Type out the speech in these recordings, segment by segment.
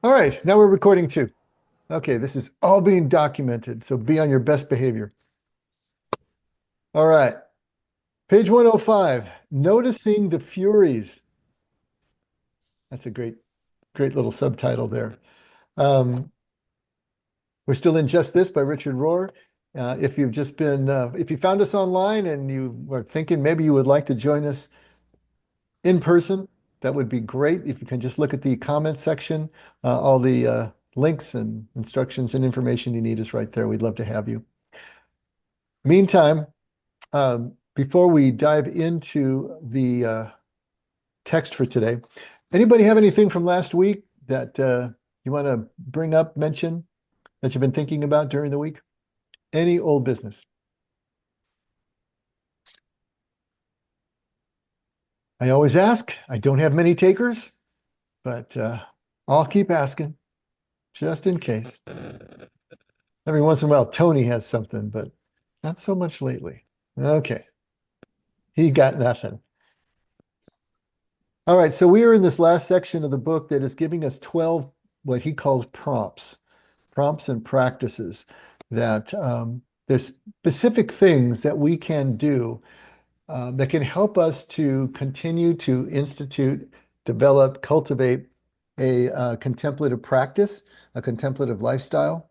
All right, now we're recording too. Okay, this is all being documented, so be on your best behavior. All right, page 105, noticing the Furies. That's a great little subtitle there. Um, we're still in Just This by Richard Rohr. If you found us online and you were thinking maybe you would like to join us in person, that would be great. If you can just look at the comments section, all the links and instructions and information you need is right there. We'd love to have you. Meantime, before we dive into the text for today, anybody have anything from last week that you want to bring up, mention that you've been thinking about during the week? Any old business? I always ask. I don't have many takers, but I'll keep asking just in case. Every once in a while, Tony has something, but not so much lately. Okay, he got nothing. All right, so we are in this last section of the book that is giving us 12 what he calls prompts and practices that there's specific things that we can do that can help us to continue to institute, develop, cultivate a contemplative practice, a contemplative lifestyle.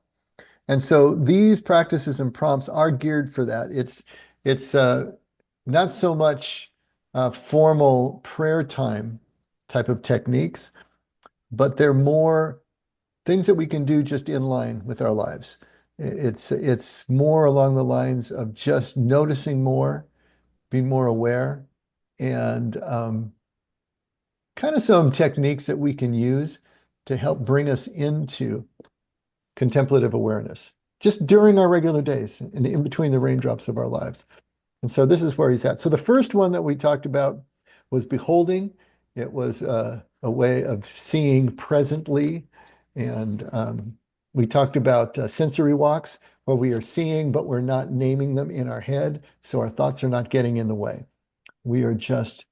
And so these practices and prompts are geared for that. It's not so much formal prayer time type of techniques, but they're more things that we can do just in line with our lives. It's more along the lines of just noticing more, being more aware, and kind of some techniques that we can use to help bring us into contemplative awareness just during our regular days and in between the raindrops of our lives. And so this is where he's at. So the first one that we talked about was beholding. It was a way of seeing presently. And we talked about sensory walks, where we are seeing, but we're not naming them in our head. So our thoughts are not getting in the way. We are just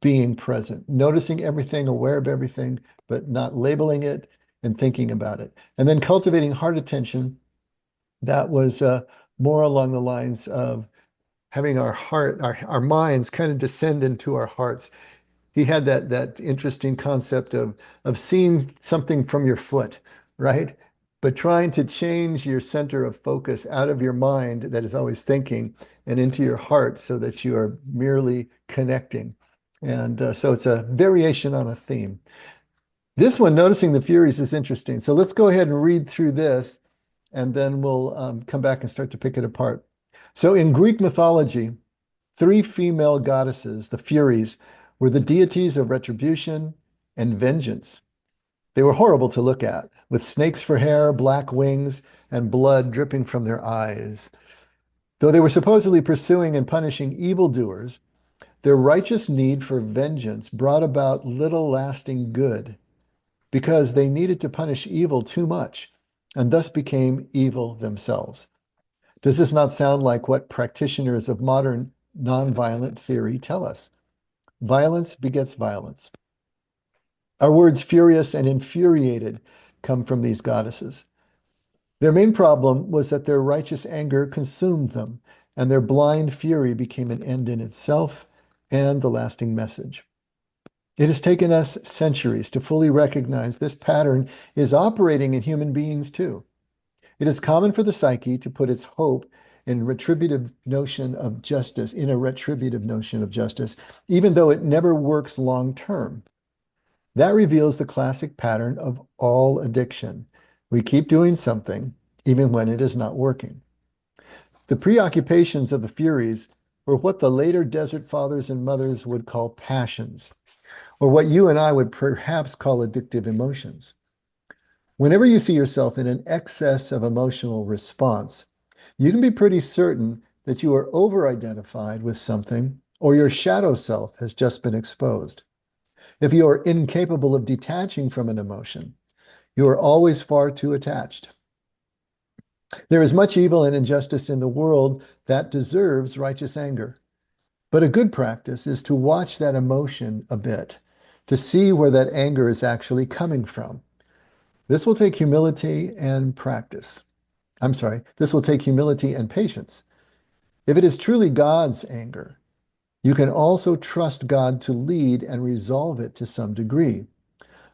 being present, noticing everything, aware of everything, but not labeling it and thinking about it. And then cultivating heart attention. That was more along the lines of having our minds kind of descend into our hearts. He had that interesting concept of seeing something from your foot, right? But trying to change your center of focus out of your mind that is always thinking and into your heart so that you are merely connecting. And so it's a variation on a theme. This one, noticing the Furies, is interesting. So let's go ahead and read through this, and then we'll come back and start to pick it apart. So in Greek mythology, three female goddesses, the Furies, were the deities of retribution and vengeance. They were horrible to look at, with snakes for hair, black wings, and blood dripping from their eyes. Though they were supposedly pursuing and punishing evildoers, their righteous need for vengeance brought about little lasting good because they needed to punish evil too much and thus became evil themselves. Does this not sound like what practitioners of modern nonviolent theory tell us? Violence begets violence. Our words furious and infuriated come from these goddesses. Their main problem was that their righteous anger consumed them, and their blind fury became an end in itself and the lasting message. It has taken us centuries to fully recognize this pattern is operating in human beings too. It is common for the psyche to put its hope in retributive notion of justice, in a retributive notion of justice, even though it never works long term. That reveals the classic pattern of all addiction. We keep doing something even when it is not working. The preoccupations of the Furies were what the later desert fathers and mothers would call passions, or what you and I would perhaps call addictive emotions. Whenever you see yourself in an excess of emotional response, you can be pretty certain that you are over-identified with something or your shadow self has just been exposed. If you are incapable of detaching from an emotion, you are always far too attached. There is much evil and injustice in the world that deserves righteous anger. But a good practice is to watch that emotion a bit, to see where that anger is actually coming from. This will take humility and practice. I'm sorry, this will take humility and patience. If it is truly God's anger, you can also trust God to lead and resolve it to some degree.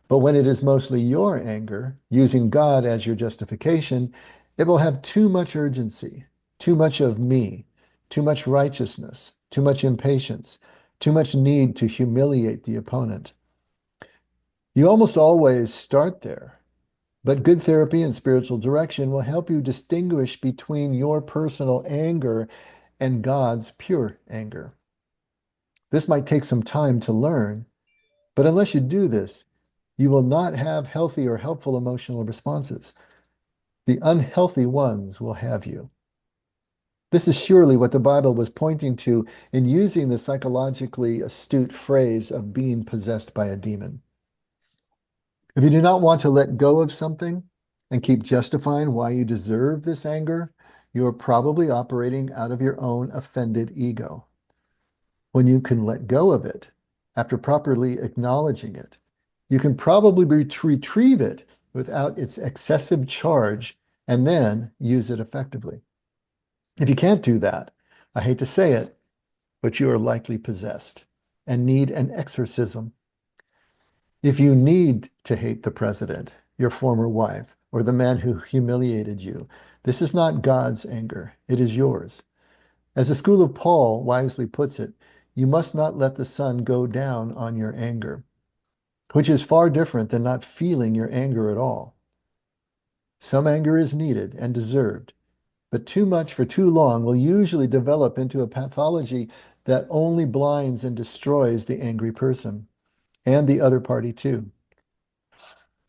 But when it is mostly your anger, using God as your justification, it will have too much urgency, too much of me, too much righteousness, too much impatience, too much need to humiliate the opponent. You almost always start there, but good therapy and spiritual direction will help you distinguish between your personal anger and God's pure anger. This might take some time to learn, but unless you do this, you will not have healthy or helpful emotional responses. The unhealthy ones will have you. This is surely what the Bible was pointing to in using the psychologically astute phrase of being possessed by a demon. If you do not want to let go of something and keep justifying why you deserve this anger, you are probably operating out of your own offended ego. When you can let go of it, after properly acknowledging it, you can probably retrieve it without its excessive charge and then use it effectively. If you can't do that, I hate to say it, but you are likely possessed and need an exorcism. If you need to hate the president, your former wife, or the man who humiliated you, this is not God's anger, it is yours. As the School of Paul wisely puts it, you must not let the sun go down on your anger, which is far different than not feeling your anger at all. Some anger is needed and deserved, but too much for too long will usually develop into a pathology that only blinds and destroys the angry person and the other party too.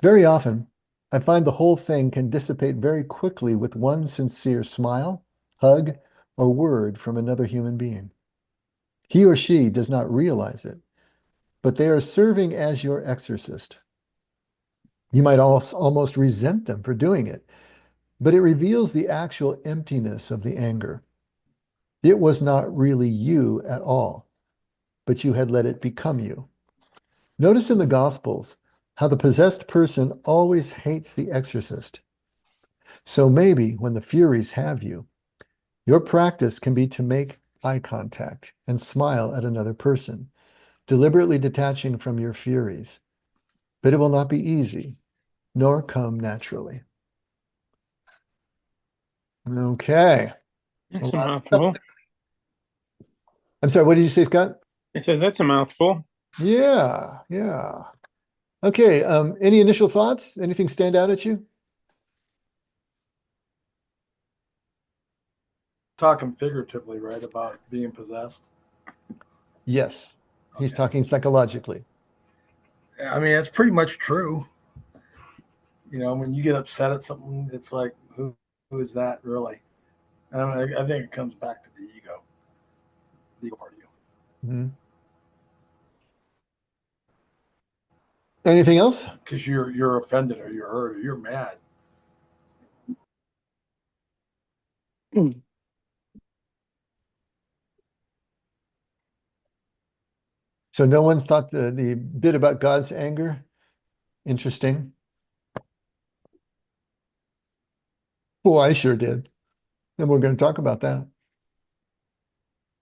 Very often, I find the whole thing can dissipate very quickly with one sincere smile, hug, or word from another human being. He or she does not realize it, but they are serving as your exorcist. You might also almost resent them for doing it, but it reveals the actual emptiness of the anger. It was not really you at all, but you had let it become you. Notice in the Gospels how the possessed person always hates the exorcist. So maybe when the Furies have you, your practice can be to make eye contact and smile at another person, deliberately detaching from your Furies. But it will not be easy, nor come naturally. Okay. A That's a lot of stuff. mouthful. I'm sorry, what did you say, Scott? I said that's a mouthful. Yeah, yeah. Okay, any initial thoughts? Anything stand out at you? Talking figuratively, right, about being possessed. Yes. He's Okay. talking psychologically. Yeah, I mean, it's pretty much true. You know, when you get upset at something, it's like, who is that really? And I think it comes back to the ego part of you. Mhm. Anything else? Because you're offended or you're hurt or you're mad. So no one thought the bit about God's anger interesting. Well, I sure did. And we're going to talk about that.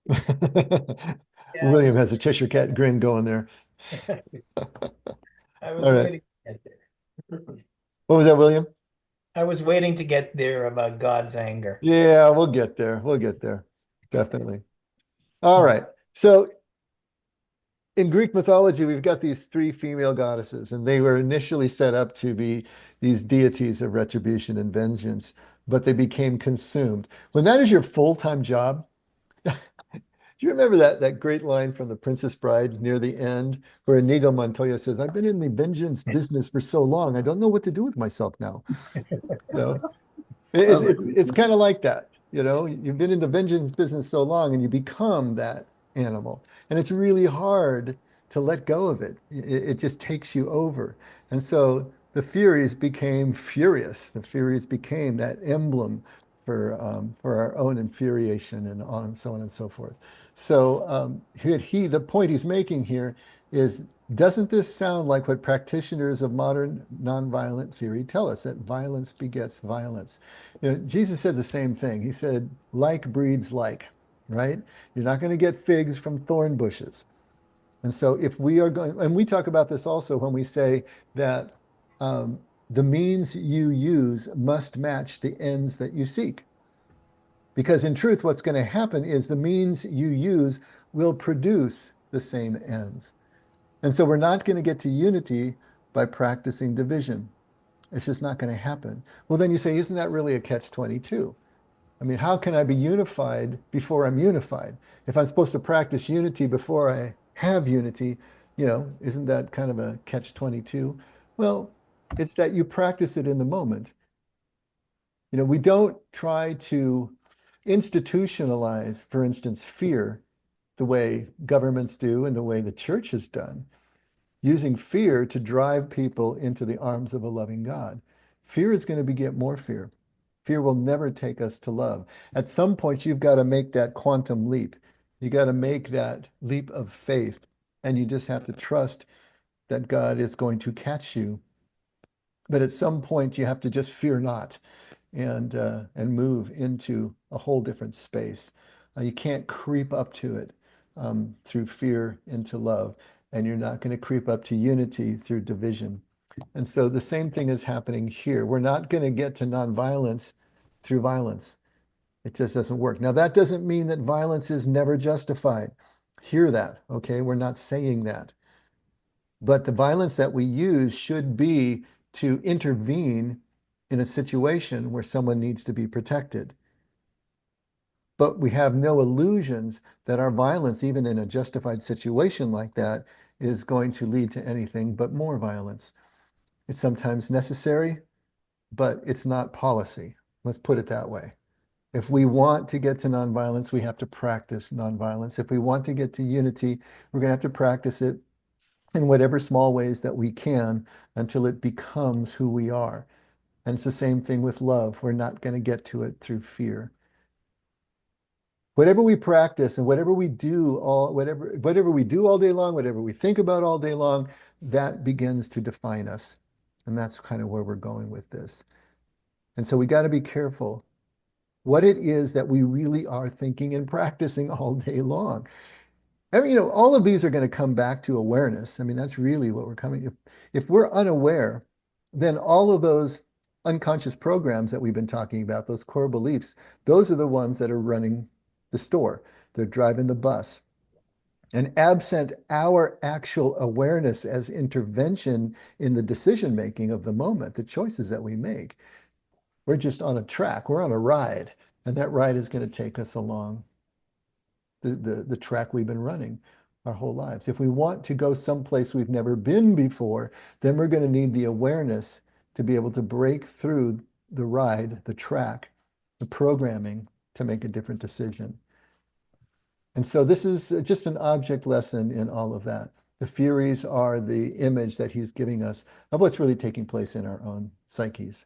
Yeah, I William was has a Cheshire cat grin going there. I was All right. waiting to get there. What was that, William? I was waiting to get there about God's anger. Yeah, we'll get there. We'll get there. Definitely. All Hmm. right. So in Greek mythology, we've got these three female goddesses, and they were initially set up to be these deities of retribution and vengeance, but they became consumed. When that is your full-time job, do you remember that great line from The Princess Bride near the end, where Inigo Montoya says, "I've been in the vengeance business for so long, I don't know what to do with myself now." So That was it's kind of like that. You know, you've been in the vengeance business so long and you become that animal. And it's really hard to let go of it. It just takes you over. And so the Furies became furious. The Furies became that emblem for our own infuriation and so on and so forth. So the point he's making here is Doesn't this sound like what practitioners of modern nonviolent theory tell us, that violence begets violence? You know, Jesus said the same thing. He said, like breeds like, right? You're not going to get figs from thorn bushes. And so if we are going, and we talk about this also when we say that um, the means you use must match the ends that you seek. Because in truth, what's going to happen is the means you use will produce the same ends. And so we're not going to get to unity by practicing division. It's just not going to happen. Well, then you say, isn't that really a catch-22? I mean, how can I be unified before I'm unified? If I'm supposed to practice unity before I have unity, isn't that kind of a catch-22? Well, it's that you practice it in the moment. We don't try to institutionalize, for instance, fear the way governments do and the way the church has done, using fear to drive people into the arms of a loving God. Fear is going to beget more fear. Fear will never take us to love. At some point, you've got to make that quantum leap. You got to make that leap of faith, and you just have to trust that God is going to catch you. But at some point, you have to just fear not and move into a whole different space. You can't creep up to it through fear into love, and you're not going to creep up to unity through division. And so the same thing is happening here. We're not going to get to nonviolence through violence. It just doesn't work. Now, that doesn't mean that violence is never justified. Hear that, okay? We're not saying that. But the violence that we use should be to intervene in a situation where someone needs to be protected. But we have no illusions that our violence, even in a justified situation like that, is going to lead to anything but more violence. It's sometimes necessary, but it's not policy. Let's put it that way. If we want to get to nonviolence, we have to practice nonviolence. If we want to get to unity, we're going to have to practice it in whatever small ways that we can until it becomes who we are. And it's the same thing with love. We're not going to get to it through fear. Whatever we practice and whatever we do whatever we do all day long, whatever we think about all day long, that begins to define us. And that's kind of where we're going with this. And so we got to be careful what it is that we really are thinking and practicing all day long. I mean, all of these are going to come back to awareness. I mean, that's really what we're coming. If we're unaware, then all of those unconscious programs that we've been talking about, those core beliefs, those are the ones that are running the store. They're driving the bus. And absent our actual awareness as intervention in the decision making of the moment, the choices that we make, we're just on a track, we're on a ride, and that ride is going to take us along the track we've been running our whole lives. If we want to go someplace we've never been before, then we're going to need the awareness to be able to break through the ride, the track, the programming to make a different decision. And so this is just an object lesson in all of that. The Furies are the image that he's giving us of what's really taking place in our own psyches.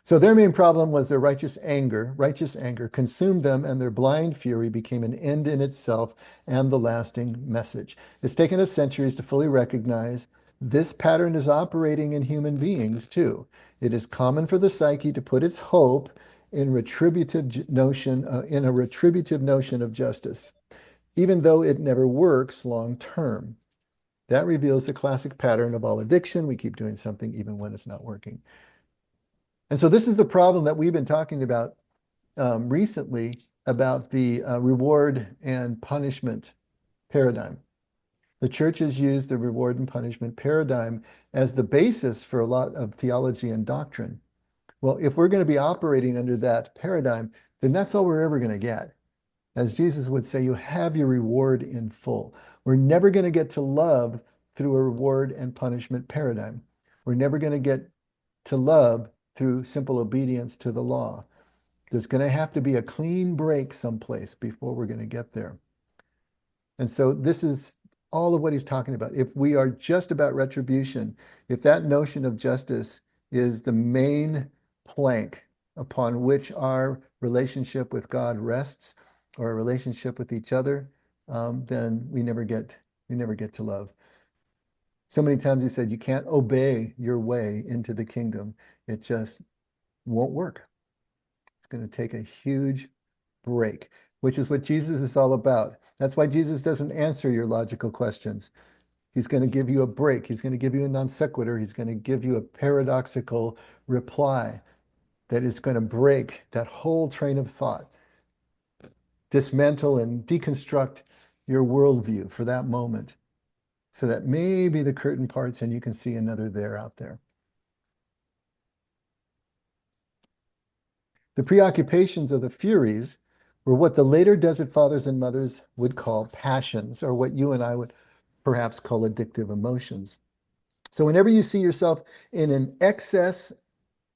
So their main problem was their righteous anger. Righteous anger consumed them, and their blind fury became an end in itself and the lasting message. It's taken us centuries to fully recognize this pattern is operating in human beings too. It is common for the psyche to put its hope in a retributive notion of justice, even though it never works long term. That reveals the classic pattern of all addiction. We keep doing something even when it's not working. And so this is the problem that we've been talking about recently about the reward and punishment paradigm. The church has used the reward and punishment paradigm as the basis for a lot of theology and doctrine. Well, if we're going to be operating under that paradigm, then that's all we're ever going to get. As Jesus would say, you have your reward in full. We're never going to get to love through a reward and punishment paradigm. We're never going to get to love through simple obedience to the law. There's going to have to be a clean break someplace before we're going to get there. And so this is all of what he's talking about. If we are just about retribution, if that notion of justice is the main plank upon which our relationship with God rests, or a relationship with each other, then we never get to love. So many times he said, you can't obey your way into the kingdom. It just won't work. It's going to take a huge break, which is what Jesus is all about. That's why Jesus doesn't answer your logical questions. He's going to give you a break. He's going to give you a non sequitur. He's going to give you a paradoxical reply that is going to break that whole train of thought, dismantle and deconstruct your worldview for that moment so that maybe the curtain parts and you can see another there out there. The preoccupations of the Furies were what the later Desert Fathers and Mothers would call passions, or what you and I would perhaps call addictive emotions. So whenever you see yourself in an excess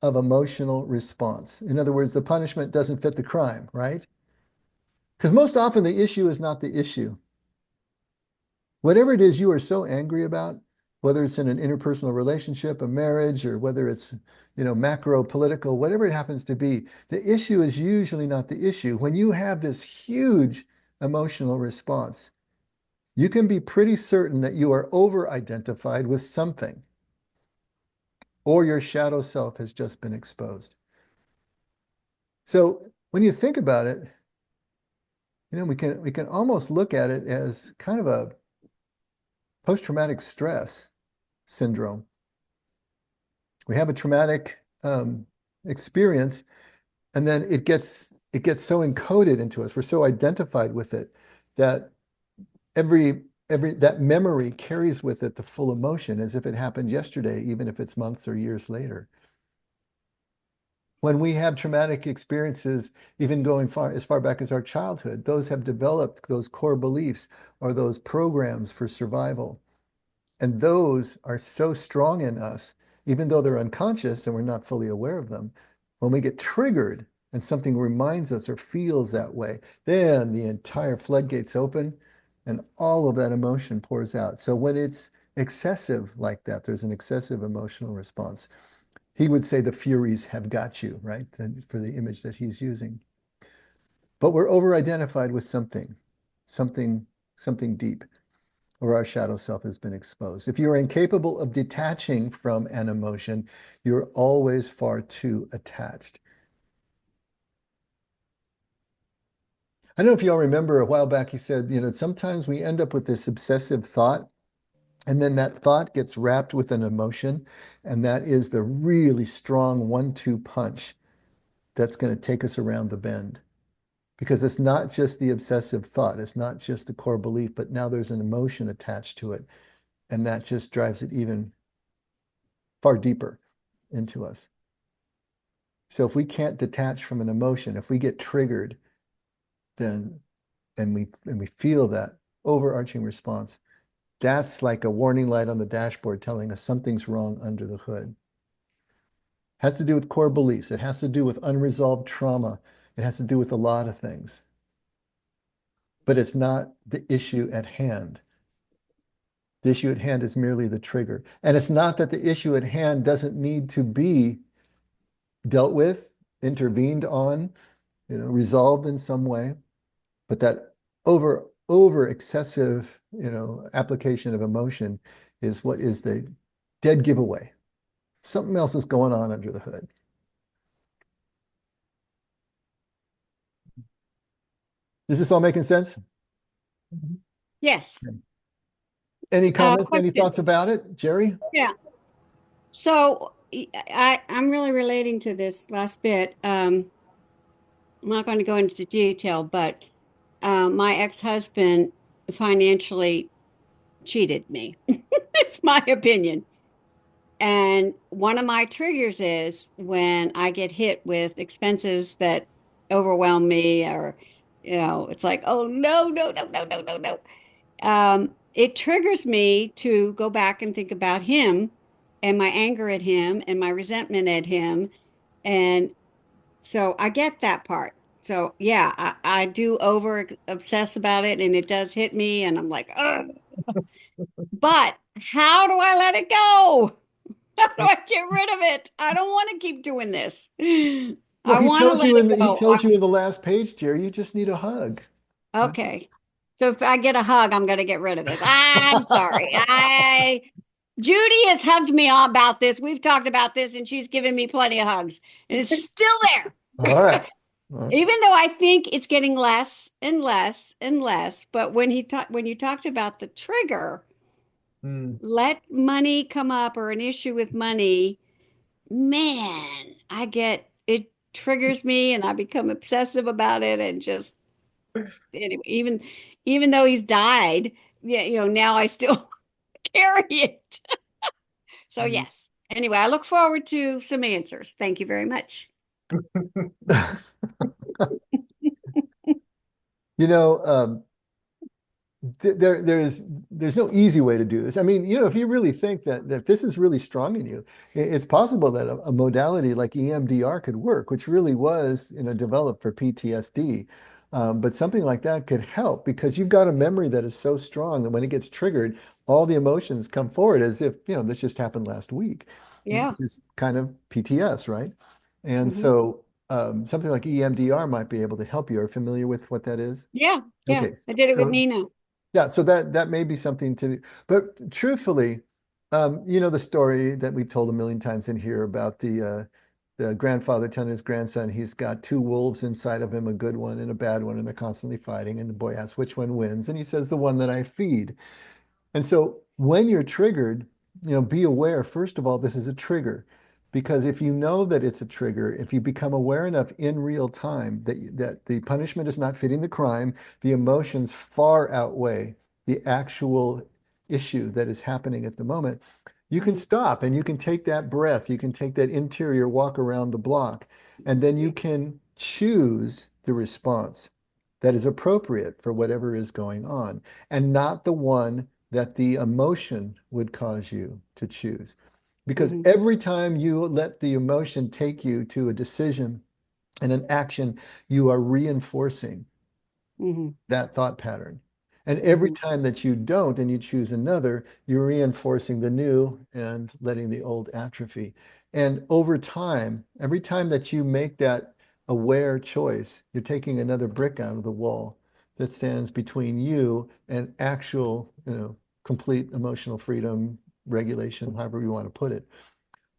of emotional response, in other words, the punishment doesn't fit the crime, right? Because most often the issue is not the issue. Whatever it is you are so angry about, whether it's in an interpersonal relationship, a marriage, or whether it's, macro political, whatever it happens to be, the issue is usually not the issue. When you have this huge emotional response, you can be pretty certain that you are over-identified with something, or your shadow self has just been exposed. So when you think about it, we can almost look at it as kind of a post-traumatic stress syndrome. We have a traumatic experience, and then it gets so encoded into us. We're so identified with it that every that memory carries with it the full emotion as if it happened yesterday, even if it's months or years later. When we have traumatic experiences, even going as far back as our childhood, those have developed those core beliefs or those programs for survival. And those are so strong in us, even though they're unconscious and we're not fully aware of them. When we get triggered and something reminds us or feels that way, then the entire floodgates open and all of that emotion pours out. So when it's excessive like that, there's an excessive emotional response. He would say the Furies have got you, right? For the image that he's using. But we're over-identified with something, something deep, or our shadow self has been exposed. If you're incapable of detaching from an emotion, you're always far too attached. I don't know if y'all remember a while back, he said, sometimes we end up with this obsessive thought, and then that thought gets wrapped with an emotion, and that is the really strong 1-2 punch that's going to take us around the bend. Because it's not just the obsessive thought, it's not just the core belief, but now there's an emotion attached to it. And that just drives it even far deeper into us. So if we can't detach from an emotion, if we get triggered, then and we feel that overarching response, that's like a warning light on the dashboard telling us something's wrong under the hood. It has to do with core beliefs. It has to do with unresolved trauma. It has to do with a lot of things. But it's not the issue at hand. The issue at hand is merely the trigger. And it's not that the issue at hand doesn't need to be dealt with, intervened on, resolved in some way, but that over excessive, application of emotion is what is the dead giveaway. Something else is going on under the hood. Is this all making sense? Yes. Any comments, any Question. thoughts about it, Jerry? Yeah. So I'm really relating to this last bit. I'm not going to go into detail, but my ex-husband financially cheated me. It's my opinion. And one of my triggers is when I get hit with expenses that overwhelm me, or, it's like, oh, no, no, no, no, no, no, no. It triggers me to go back and think about him and my anger at him and my resentment at him. And so I get that part. So yeah, I do over obsess about it and it does hit me and I'm like, ugh. But how do I let it go? How do I get rid of it? I don't want to keep doing this. I he want to tells let you it go. in the last page, Jerry, you just need a hug. Okay. So if I get a hug, I'm going to get rid of this. I'm sorry. Judy has hugged me all about this. We've talked about this, and she's given me plenty of hugs, and it's still there. All right. All right. Even though I think it's getting less and less and less. But when you talked about the trigger, Mm. let money come up or an issue with money, man, it triggers me, and I become obsessive about it, and just anyway, even though he's died, yeah, now I still carry it. So Mm. yes. Anyway, I look forward to some answers. Thank you very much. You know, there's no easy way to do this. I mean, if you really think that this is really strong in you, it's possible that a modality like EMDR could work, which really was, developed for PTSD. But something like that could help because you've got a memory that is so strong that when it gets triggered, all the emotions come forward as if, this just happened last week, Yeah. which is kind of PTS, right? And Hmm. so something like EMDR might be able to help you. Are you familiar with what that is? Yeah. Yeah. Okay, I did it with so Nina. yeah, so that may be something to, but truthfully, the story that we've told a million times in here about the grandfather telling his grandson he's got two wolves inside of him, a good one and a bad one, and they're constantly fighting. And the boy asks which one wins, and he says the one that I feed. And so when you're triggered, be aware, first of all, this is a trigger. Because if you know that it's a trigger, if you become aware enough in real time that the punishment is not fitting the crime, the emotions far outweigh the actual issue that is happening at the moment, you can Mhm. stop and you can take that breath, you can take that interior walk around the block, and then you can choose the response that is appropriate for whatever is going on, and not the one that the emotion would cause you to choose. Because Mhm. every time you let the emotion take you to a decision and an action, you are reinforcing Mhm. that thought pattern. And every Mhm. time that you don't and you choose another, you're reinforcing the new and letting the old atrophy. And over time, every time that you make that aware choice, you're taking another brick out of the wall that stands between you and actual, complete emotional freedom, regulation, however you want to put it.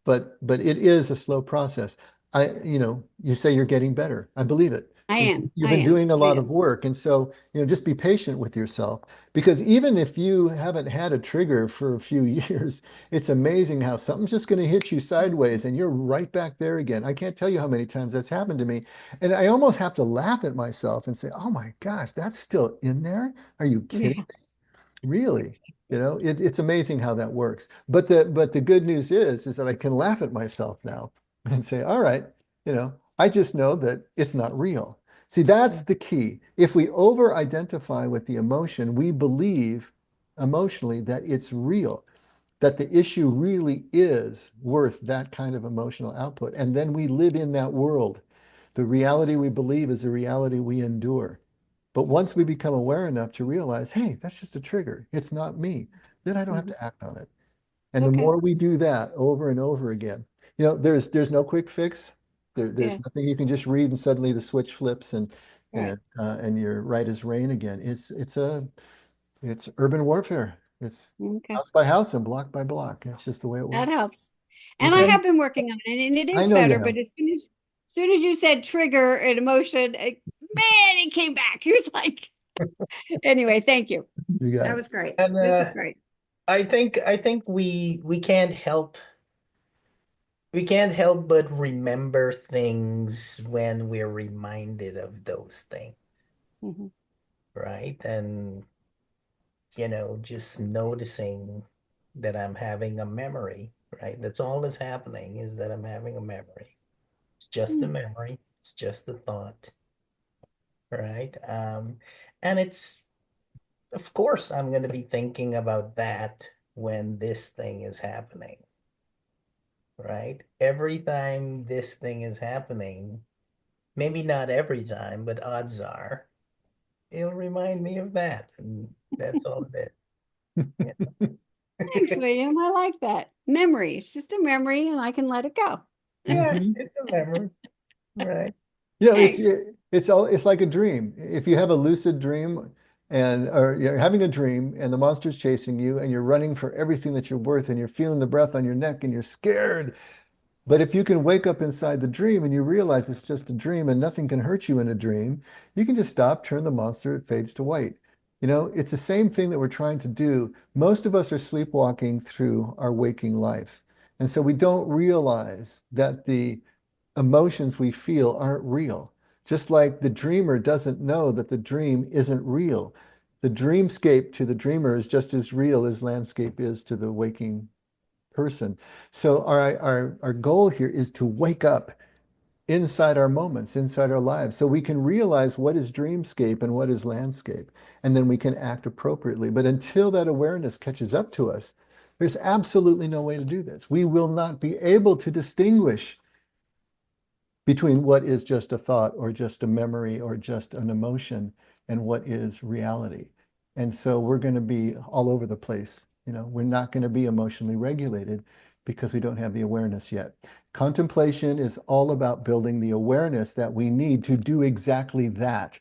But it is a slow process. You say you're getting better. I believe it. I am. You've I been am. doing a I lot of am. work, and so just be patient with yourself because even if you haven't had a trigger for a few years, it's amazing how something's just going to hit you sideways and you're right back there again. I can't tell you how many times that's happened to me, and I almost have to laugh at myself and say, "Oh my gosh, that's still in there? Are you kidding?" Yeah. Really, it's amazing how that works. But the good news is that I can laugh at myself now and say, all right, I just know that it's not real. See, that's the key. If we over-identify with the emotion, we believe emotionally that it's real, that the issue really is worth that kind of emotional output. And then we live in that world. The reality we believe is the reality we endure. But once we become aware enough to realize, hey, that's just a trigger, it's not me, then I don't have Mhm. to act on it. And the Okay. more we do that over and over again, there's no quick fix. There's Yeah. nothing you can just read and suddenly the switch flips and Right. and you're right as rain again. It's urban warfare. It's Okay. house by house and block by block. It's just the way it That works. helps. And I Okay, have been working on it, and it I is know you better. have. But as soon as you said trigger and emotion, man, it came back. He was like, anyway, thank you. You got That it. was great. And This is great. I think we can't help but remember things when we're reminded of those things, Mhm. right? And just noticing that I'm having a memory, right? That's all that's happening is that I'm having a memory. It's just a Mm. memory. It's just a thought, right? And of course, I'm going to be thinking about that when this thing is happening, right? Every time this thing is happening, maybe not every time, but odds are, it'll remind me of that. And that's all it is. Thanks, Yeah, William. I like that. Memory. It's just a memory, and I can let it go. yeah, Mhm. it's a memory. Right. Thanks. It's like a dream. If you have a lucid dream and or you're having a dream and the monster's chasing you and you're running for everything that you're worth and you're feeling the breath on your neck and you're scared. But if you can wake up inside the dream and you realize it's just a dream and nothing can hurt you in a dream, you can just stop, turn the monster, it fades to white. It's the same thing that we're trying to do. Most of us are sleepwalking through our waking life. And so we don't realize that the emotions we feel aren't real. Just like the dreamer doesn't know that the dream isn't real. The dreamscape to the dreamer is just as real as landscape is to the waking person. So our goal here is to wake up inside our moments, inside our lives, so we can realize what is dreamscape and what is landscape, and then we can act appropriately. But until that awareness catches up to us, there's absolutely no way to do this. We will not be able to distinguish between what is just a thought or just a memory or just an emotion and what is reality. And so we're going to be all over the place. We're not going to be emotionally regulated because we don't have the awareness yet. Contemplation is all about building the awareness that we need to do exactly that.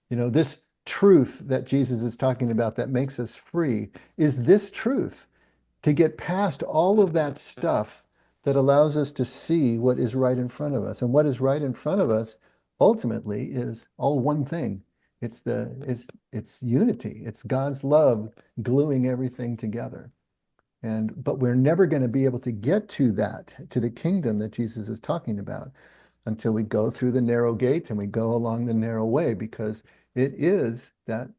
This truth that Jesus is talking about that makes us free is this truth, to get past all of that stuff that allows us to see what is right in front of us. And what is right in front of us ultimately is all one thing. It's unity. It's God's love gluing everything together. But we're never going to be able to get to that, to the kingdom that Jesus is talking about, until we go through the narrow gate and we go along the narrow way, because it is that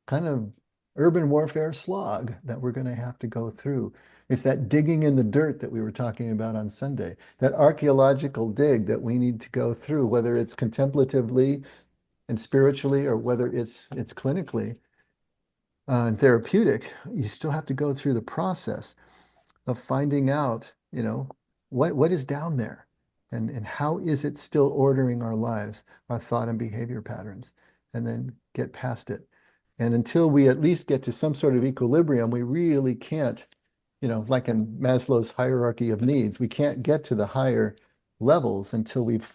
kind of urban warfare slog that we're going to have to go through. It's that digging in the dirt that we were talking about on Sunday, that archaeological dig that we need to go through, whether it's contemplatively and spiritually or whether it's clinically and therapeutic. You still have to go through the process of finding out, what is down there, and how is it still ordering our lives, our thought and behavior patterns, and then get past it. And until we at least get to some sort of equilibrium, we really can't, like in Maslow's hierarchy of needs, we can't get to the higher levels until we've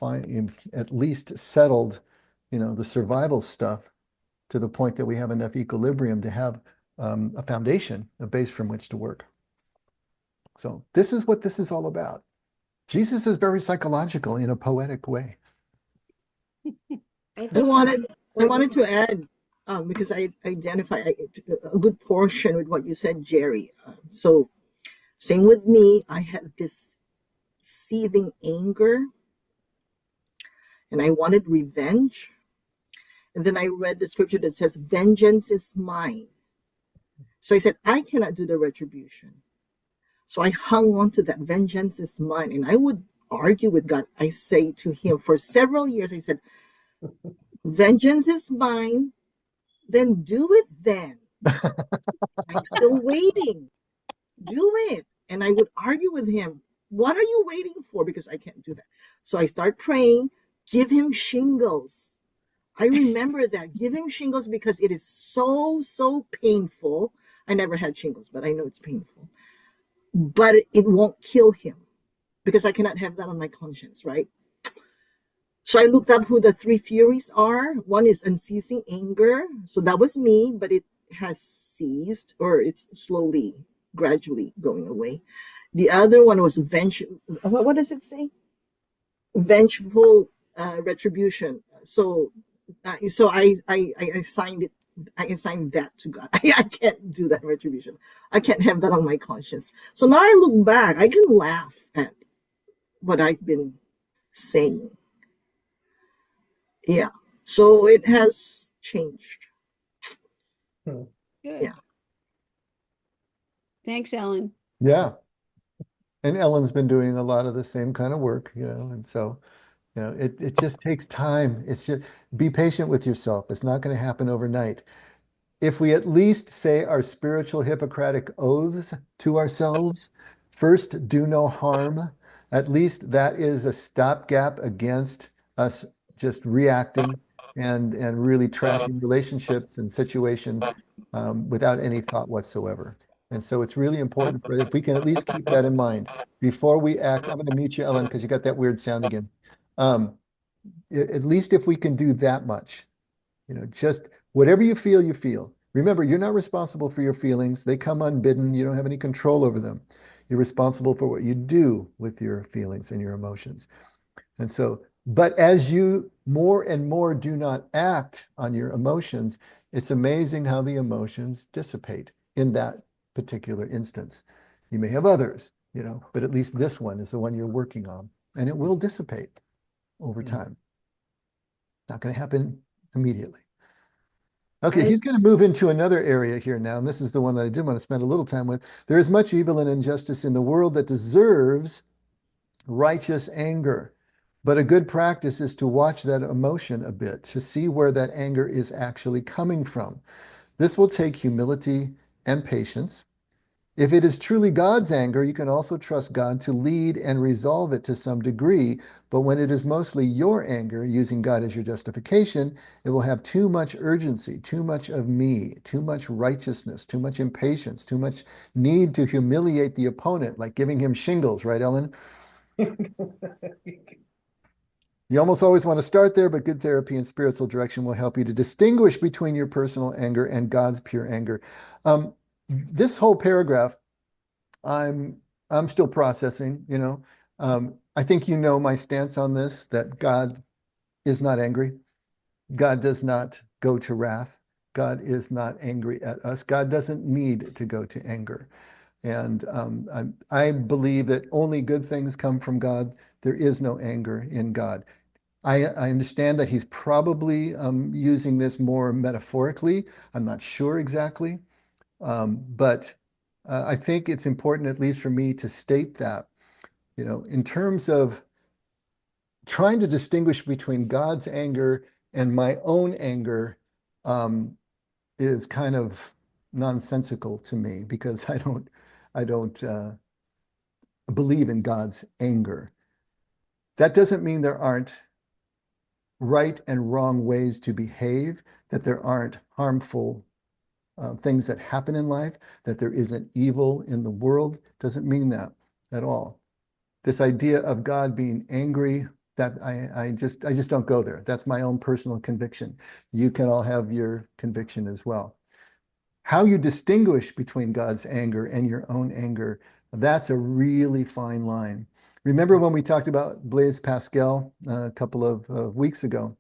at least settled, the survival stuff to the point that we have enough equilibrium to have a foundation, a base from which to work. So this is what this is all about. Jesus is very psychological in a poetic way. I wanted to add, because I identify a good portion with what you said, Jerry. So same with me, I had this seething anger and I wanted revenge. And then I read the scripture that says, vengeance is mine. So I said, I cannot do the retribution. So I hung on to that, vengeance is mine. And I would argue with God. I say to him for several years, I said, vengeance is mine, then do it then. I'm still waiting. Do it. And I would argue with him, what are you waiting for? Because I can't do that. So I start praying, give him shingles. I remember that, give him shingles, because it is so painful. I never had shingles, but I know it's painful. But it won't kill him because I cannot have that on my conscience, right? So I looked up who the three furies are. One is unceasing anger. So that was me, but it has ceased, or it's slowly, gradually going away. The other one was what does it say? Vengeful retribution. So I signed it. I assigned that to God. I can't do that retribution. I can't have that on my conscience. So now I look back, I can laugh at what I've been saying. Yeah. So it has changed. Good. Yeah. Thanks, Ellen. Yeah. And Ellen's been doing a lot of the same kind of work, and so, it just takes time. It's just be patient with yourself. It's not going to happen overnight. If we at least say our spiritual Hippocratic oaths to ourselves, first, do no harm, at least that is a stopgap against us just reacting and really trashing relationships and situations without any thought whatsoever. And so it's really important if we can at least keep that in mind before we act. I'm going to mute you, Ellen, because you got that weird sound again. Um, at least if we can do that much, just whatever you feel, you feel. Remember, you're not responsible for your feelings. They come unbidden. You don't have any control over them. You're responsible for what you do with your feelings and your emotions. And so, but as you more and more do not act on your emotions, it's amazing how the emotions dissipate in that particular instance. You may have others, but at least this one is the one you're working on, and it will dissipate over time. Not going to happen immediately. Okay, he's going to move into another area here now, and this is the one that I did want to spend a little time with. There is much evil and injustice in the world that deserves righteous anger. But a good practice is to watch that emotion a bit, to see where that anger is actually coming from. This will take humility and patience. If it is truly God's anger, you can also trust God to lead and resolve it to some degree. But when it is mostly your anger, using God as your justification, it will have too much urgency, too much of me, too much righteousness, too much impatience, too much need to humiliate the opponent, like giving him shingles, right, Ellen? You almost always want to start there, but good therapy and spiritual direction will help you to distinguish between your personal anger and God's pure anger. This whole paragraph, I'm still processing, I think my stance on this, that God is not angry. God does not go to wrath. God is not angry at us. God doesn't need to go to anger. And I believe that only good things come from God. There is no anger in God. I understand that he's probably using this more metaphorically. I'm not sure exactly. But I think it's important, at least for me, to state that, in terms of trying to distinguish between God's anger and my own anger is kind of nonsensical to me because I don't believe in God's anger. That doesn't mean there aren't right and wrong ways to behave, that there aren't harmful things that happen in life, that there isn't evil in the world. Doesn't mean that at all. This idea of God being angry, that I just don't go there. That's my own personal conviction. You can all have your conviction as well. How you distinguish between God's anger and your own anger, that's a really fine line. Remember when we talked about Blaise Pascal a couple of weeks ago?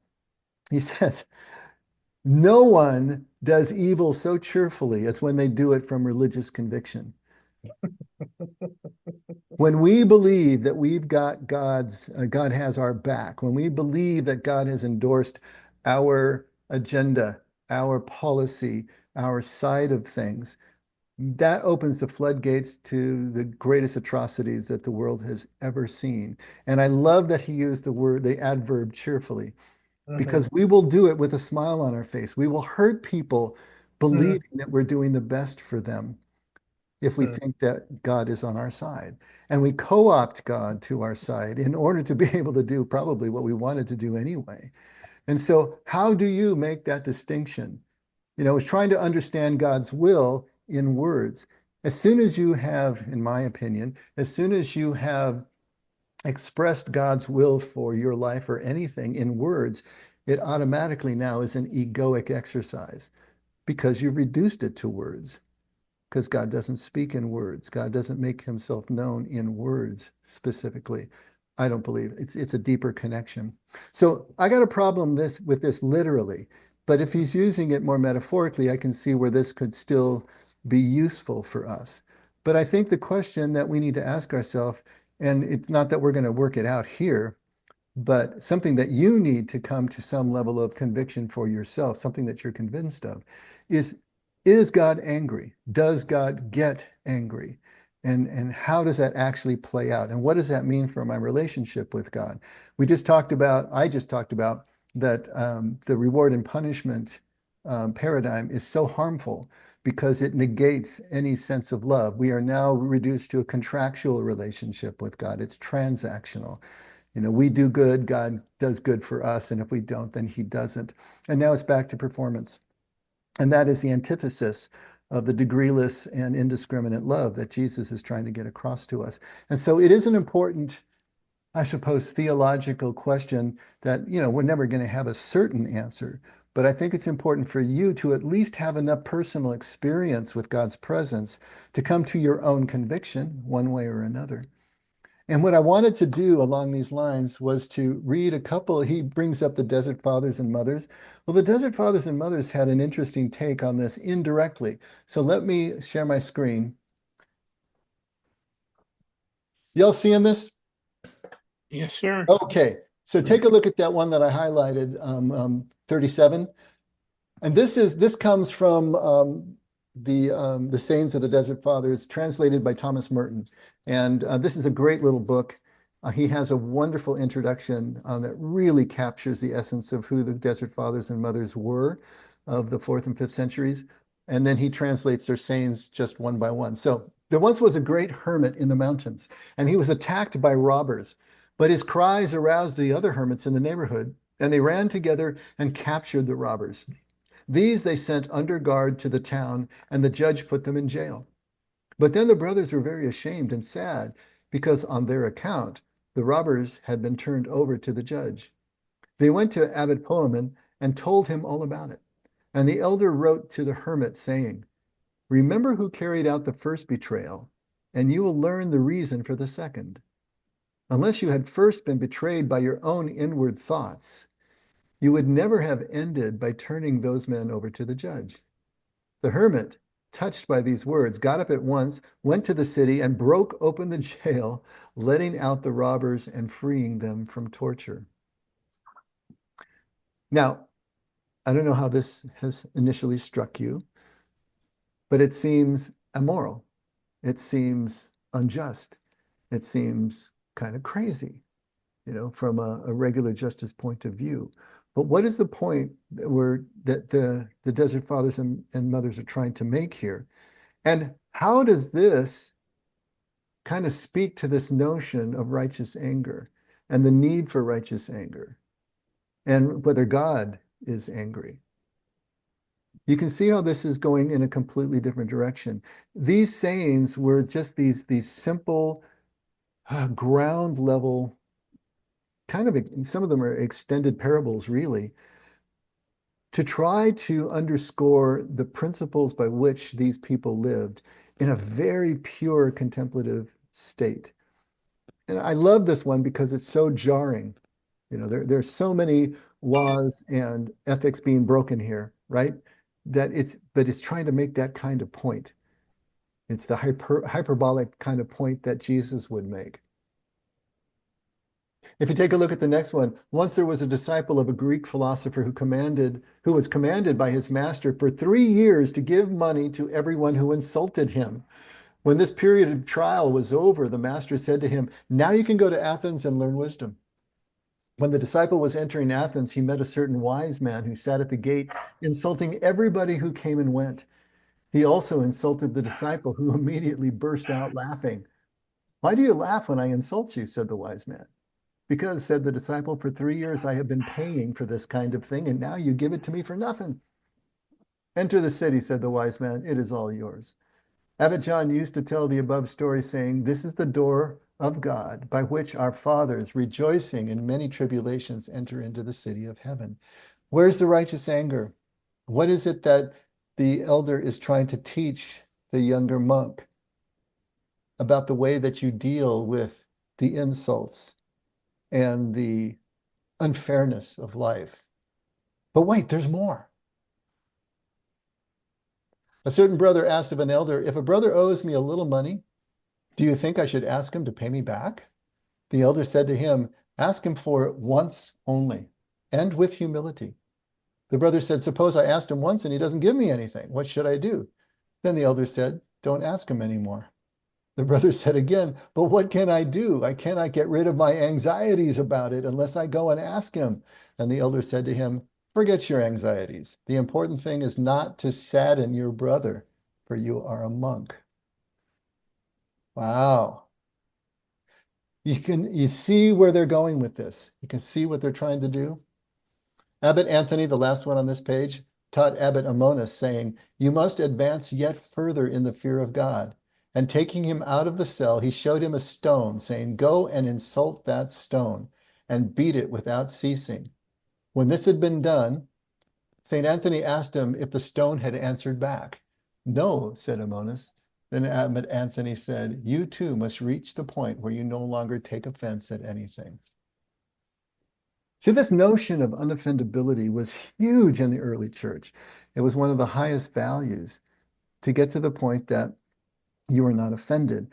He says, no one does evil so cheerfully as when they do it from religious conviction. When we believe that we've got God has our back, when we believe that God has endorsed our agenda, our policy, our side of things, that opens the floodgates to the greatest atrocities that the world has ever seen. And I love that he used the adverb cheerfully, because we will do it with a smile on our face. We will hurt people believing that we're doing the best for them if we think that God is on our side. And we co-opt God to our side in order to be able to do probably what we wanted to do anyway. And so how do you make that distinction? It's trying to understand God's will in words. As soon as you have, in my opinion, as soon as you have expressed God's will for your life or anything in words, it automatically now is an egoic exercise because you've reduced it to words. Because God doesn't speak in words. God doesn't make himself known in words specifically. I don't believe it's a deeper connection. So I got a problem with this literally, but if he's using it more metaphorically, I can see where this could still be useful for us. But I think the question that we need to ask ourselves, and it's not that we're going to work it out here, but something that you need to come to some level of conviction for yourself, something that you're convinced of, is God angry? Does God get angry? And how does that actually play out? And what does that mean for my relationship with God? I just talked about that the reward and punishment paradigm is so harmful because it negates any sense of love. We are now reduced to a contractual relationship with God. It's transactional. We do good, God does good for us, and if we don't, then he doesn't. And now it's back to performance. And that is the antithesis of the degreeless and indiscriminate love that Jesus is trying to get across to us. And so it is an important I suppose, theological question that, we're never going to have a certain answer. But I think it's important for you to at least have enough personal experience with God's presence to come to your own conviction one way or another. And what I wanted to do along these lines was to read a couple. He brings up the Desert Fathers and Mothers. Well, the Desert Fathers and Mothers had an interesting take on this indirectly. So let me share my screen. Y'all seeing this? Yes, sir. Okay, so take a look at that one that I highlighted, 37. And this comes from the Sayings of the Desert Fathers, translated by Thomas Merton. And this is a great little book. He has a wonderful introduction that really captures the essence of who the Desert Fathers and Mothers were of the 4th and 5th centuries. And then he translates their sayings just one by one. So there once was a great hermit in the mountains, and he was attacked by robbers. But his cries aroused the other hermits in the neighborhood, and they ran together and captured the robbers. These they sent under guard to the town, and the judge put them in jail. But then the brothers were very ashamed and sad, because on their account the robbers had been turned over to the judge. They went to Abbot Poemen and told him all about it. And the elder wrote to the hermit, saying, "Remember who carried out the first betrayal, and you will learn the reason for the second. Unless you had first been betrayed by your own inward thoughts, you would never have ended by turning those men over to the judge." The hermit, touched by these words, got up at once, went to the city, and broke open the jail, letting out the robbers and freeing them from torture. Now, I don't know how this has initially struck you, but it seems immoral. It seems unjust. It seems kind of crazy, from a regular justice point of view. But what is the point that the Desert Fathers and Mothers are trying to make here? And how does this kind of speak to this notion of righteous anger and the need for righteous anger and whether God is angry? You can see how this is going in a completely different direction. These sayings were just these simple, ground level, kind of, some of them are extended parables, really, to try to underscore the principles by which these people lived in a very pure contemplative state. And I love this one because it's so jarring. There's so many laws and ethics being broken here, right? But it's trying to make that kind of point. It's the hyperbolic kind of point that Jesus would make. If you take a look at the next one, once there was a disciple of a Greek philosopher who was commanded by his master for 3 years to give money to everyone who insulted him. When this period of trial was over, the master said to him, "Now you can go to Athens and learn wisdom." When the disciple was entering Athens, he met a certain wise man who sat at the gate, insulting everybody who came and went. He also insulted the disciple, who immediately burst out laughing. "Why do you laugh when I insult you?" said the wise man. "Because," said the disciple, "for 3 years I have been paying for this kind of thing, and now you give it to me for nothing." "Enter the city," said the wise man. "It is all yours." Abbot John used to tell the above story, saying, "This is the door of God, by which our fathers, rejoicing in many tribulations, enter into the city of heaven." Where's the righteous anger? What is it that the elder is trying to teach the younger monk about the way that you deal with the insults and the unfairness of life? But wait, there's more. A certain brother asked of an elder, "If a brother owes me a little money, do you think I should ask him to pay me back?" The elder said to him, "Ask him for it once only, and with humility." The brother said, "Suppose I asked him once and he doesn't give me anything. What should I do?" Then the elder said, "Don't ask him anymore." The brother said again, "But what can I do? I cannot get rid of my anxieties about it unless I go and ask him." And the elder said to him, "Forget your anxieties. The important thing is not to sadden your brother, for you are a monk." Wow. You see where they're going with this. You can see what they're trying to do. Abbot Anthony, the last one on this page, taught Abbot Amonis, saying, "You must advance yet further in the fear of God. And taking him out of the cell, he showed him a stone, saying, "Go and insult that stone, and beat it without ceasing." When this had been done, St. Anthony asked him if the stone had answered back. "No," said Amonis. Then Abbot Anthony said, "You too must reach the point where you no longer take offense at anything." See, this notion of unoffendability was huge in the early church. It was one of the highest values to get to the point that you are not offended.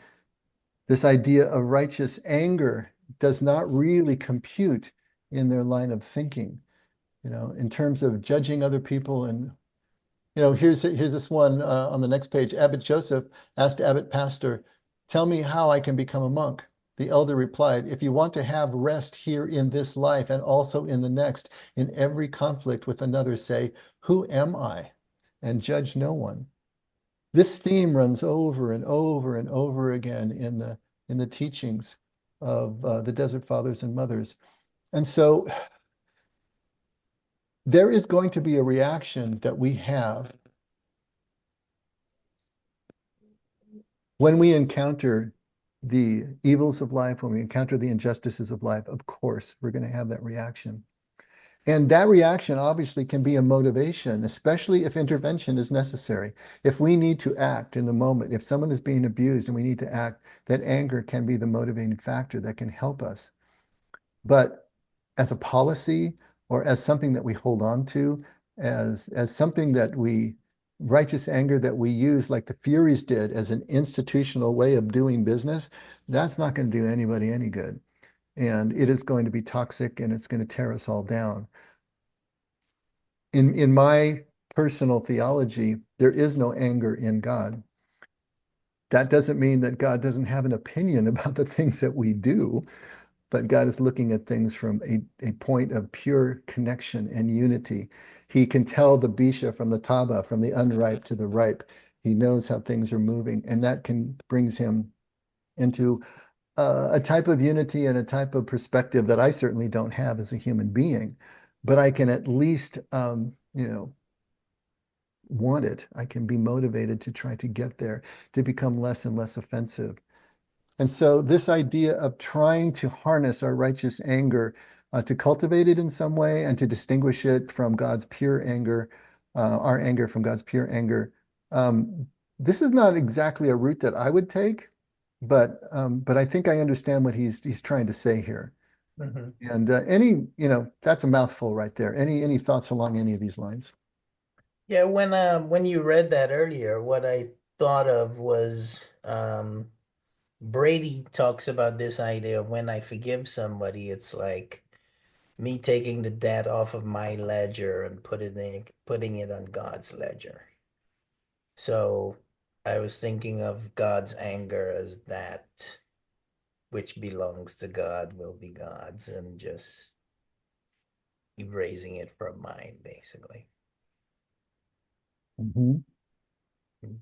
This idea of righteous anger does not really compute in their line of thinking, in terms of judging other people. And, here's this one on the next page. Abbot Joseph asked Abbot Pastor, "Tell me how I can become a monk." The elder replied, "If you want to have rest here in this life and also in the next, in every conflict with another, say, 'Who am I?' and judge no one." This theme runs over and over and over again in the teachings of the Desert Fathers and Mothers. And so there is going to be a reaction that we have when we encounter the evils of life, when we encounter the injustices of life. Of course, we're going to have that reaction. And that reaction obviously can be a motivation, especially if intervention is necessary. If we need to act in the moment, if someone is being abused and we need to act, that anger can be the motivating factor that can help us. But as a policy or as something that we hold on to, as something that righteous anger that we use like the Furies did as an institutional way of doing business, that's not going to do anybody any good. And it is going to be toxic and it's going to tear us all down. In my personal theology, there is no anger in God. That doesn't mean that God doesn't have an opinion about the things that we do, but God is looking at things from a point of pure connection and unity. He can tell the Bisha from the Taba, from the unripe to the ripe. He knows how things are moving, and that brings him into a type of unity and a type of perspective that I certainly don't have as a human being, but I can at least, want it. I can be motivated to try to get there, to become less and less offensive. And so this idea of trying to harness our righteous anger, to cultivate it in some way and to distinguish it from God's pure anger, our anger from God's pure anger. This is not exactly a route that I would take, but I think I understand what he's trying to say here. Mhm. And that's a mouthful right there. Any thoughts along any of these lines? Yeah, when you read that earlier, what I thought of was Brady talks about this idea of when I forgive somebody, it's like me taking the debt off of my ledger and putting it on God's ledger. So I was thinking of God's anger as that which belongs to God will be God's, and just erasing it from mine, basically. Mhm. Mm.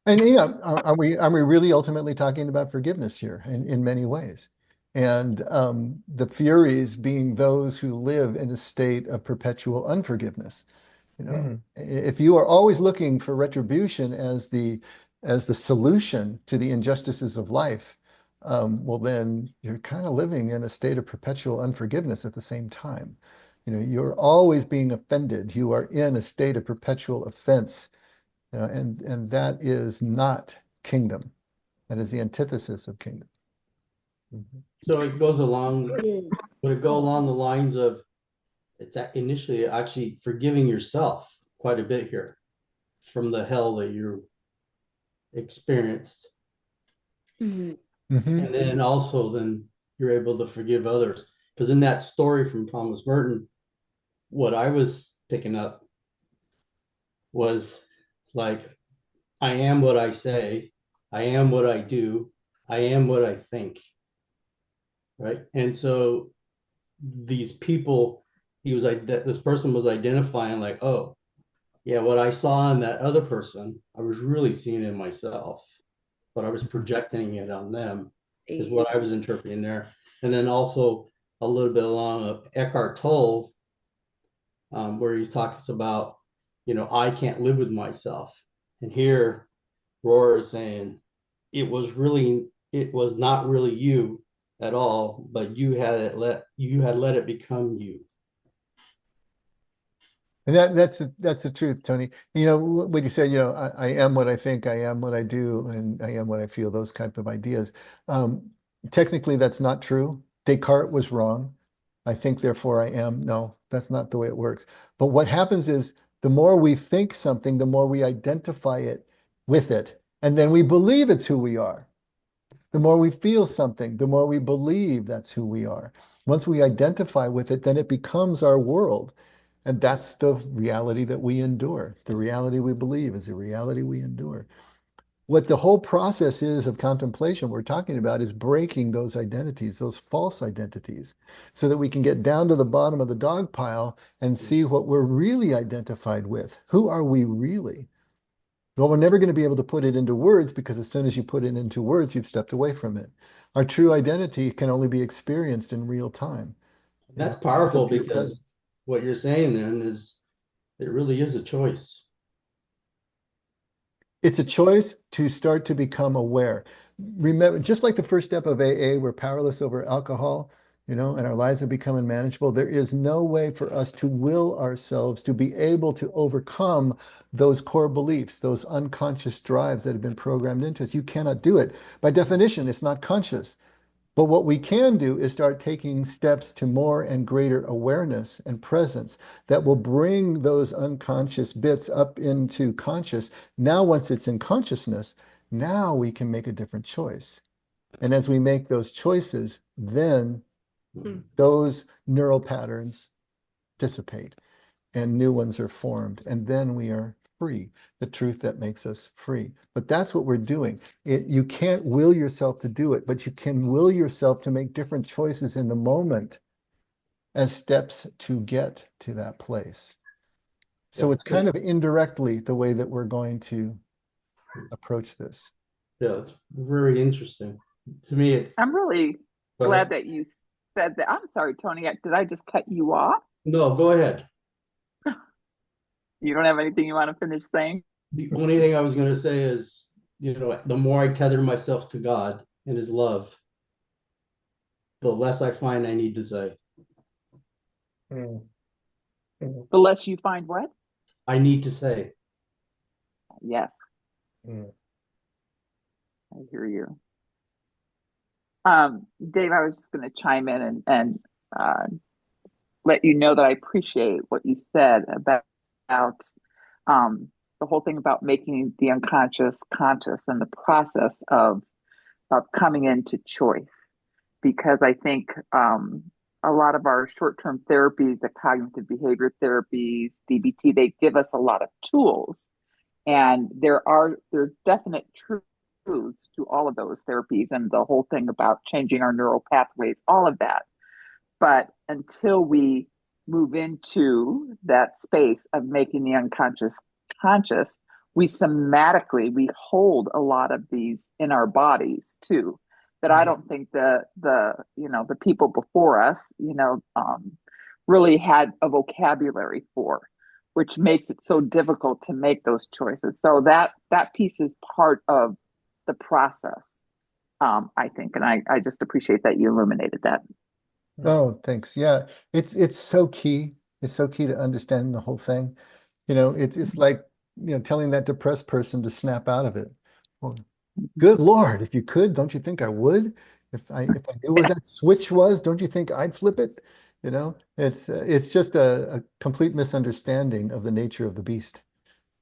And are we really ultimately talking about forgiveness here in many ways? And the Furies being those who live in a state of perpetual unforgiveness. Mhm. If you are always looking for retribution as the solution to the injustices of life, well, then you're kind of living in a state of perpetual unforgiveness at the same time. You're always being offended. You are in a state of perpetual offense, and that is not kingdom. That is the antithesis of kingdom. Mhm. So it goes along, would it go along the lines of initially actually forgiving yourself quite a bit here from the hell that you experienced. Mhm. Mhm. And then also then you're able to forgive others. Because in that story from Thomas Merton, what I was picking up was like, I am what I say, I am what I do, I am what I think. Right. And so these people, this person was identifying like, oh, yeah, what I saw in that other person, I was really seeing in myself, but I was projecting it on them, is what I was interpreting there. And then also a little bit along of Eckhart Tolle, where he talks about, I can't live with myself. And here Rohr is saying, it was not really you at all, but you had let it become you. And that's the truth, Tony. When you say, I am what I think, I am what I do, and I am what I feel, those type of ideas. Um, Technically, that's not true. Descartes was wrong. I think, therefore I am. No, that's not the way it works. But what happens is the more we think something, the more we identify it with it, and then we believe it's who we are. The more we feel something, the more we believe that's who we are. Once we identify with it, then it becomes our world. And that's the reality that we endure. The reality we believe is the reality we endure. What the whole process is of contemplation we're talking about is breaking those identities, those false identities, so that we can get down to the bottom of the dog pile and see what we're really identified with. Who are we really? Well, we're never going to be able to put it into words because as soon as you put it into words, you've stepped away from it. Our true identity can only be experienced in real time. That's powerful Pure because presence. what you're saying then is it really is a choice. It's a choice to start to become aware. Remember, just like the first step of AA, we're powerless over alcohol, and our lives have become unmanageable. There is no way for us to will ourselves to be able to overcome those core beliefs, those unconscious drives that have been programmed into us. You cannot do it. By definition, it's not conscious. But what we can do is start taking steps to more and greater awareness and presence that will bring those unconscious bits up into conscious. Now, once it's in consciousness, now we can make a different choice. And as we make those choices, then those neural patterns dissipate and new ones are formed. And then we are free, the truth that makes us free. But that's what we're doing. You can't will yourself to do it, but you can will yourself to make different choices in the moment as steps to get to that place. So it's kind of indirectly the way that we're going to approach this. Yeah, it's very interesting. To me, I'm really glad that you said that. I'm sorry, Tony. Did I just cut you off? No, go ahead. You don't have anything you want to finish saying? The only thing I was going to say is, the more I tether myself to God and his love, the less I find I need to say. The less you find what? I need to say. Yes. I hear you. Dave, I was just going to chime in and let you know that I appreciate what you said about the whole thing about making the unconscious conscious and the process of coming into choice. Because I think a lot of our short-term therapies, the cognitive behavior therapies, DBT, they give us a lot of tools. And there's definite truths to all of those therapies and the whole thing about changing our neural pathways, all of that. But until we move into that space of making the unconscious conscious, we hold a lot of these in our bodies too. That I don't think the people before us, really had a vocabulary for, which makes it so difficult to make those choices. So that piece is part of the process, I think, and I just appreciate that you illuminated that. Oh, thanks. Yeah, it's so key. It's so key to understanding the whole thing. It's like, telling that depressed person to snap out of it. Well, good Lord, if you could, don't you think I would? If I knew where that switch was, don't you think I'd flip it? It's just a complete misunderstanding of the nature of the beast.